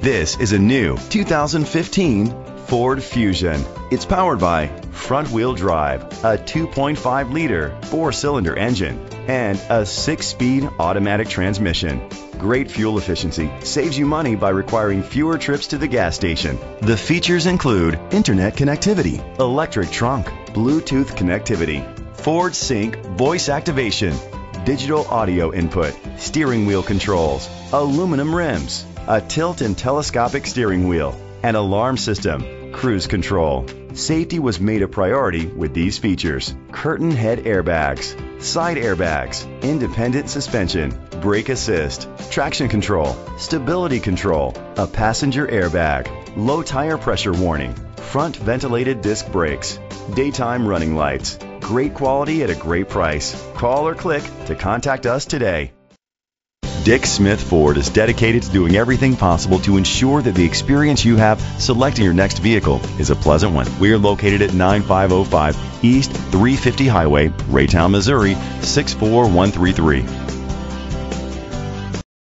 This is a new 2015 Ford Fusion. It's powered by front-wheel drive, a 2.5-liter four-cylinder engine, and a 6-speed automatic transmission. Great fuel efficiency saves you money by requiring fewer trips to the gas station. The features include internet connectivity, electric trunk, Bluetooth connectivity, Ford Sync voice activation, digital audio input, steering wheel controls, aluminum rims, a tilt and telescopic steering wheel, an alarm system, cruise control. Safety was made a priority with these features: curtain head airbags, side airbags, independent suspension, brake assist, traction control, stability control, a passenger airbag, low tire pressure warning, front ventilated disc brakes, daytime running lights. Great quality at a great price. Call or click to contact us today. Dick Smith Ford is dedicated to doing everything possible to ensure that the experience you have selecting your next vehicle is a pleasant one. We are located at 9505 East 350 Highway, Raytown, Missouri 64133.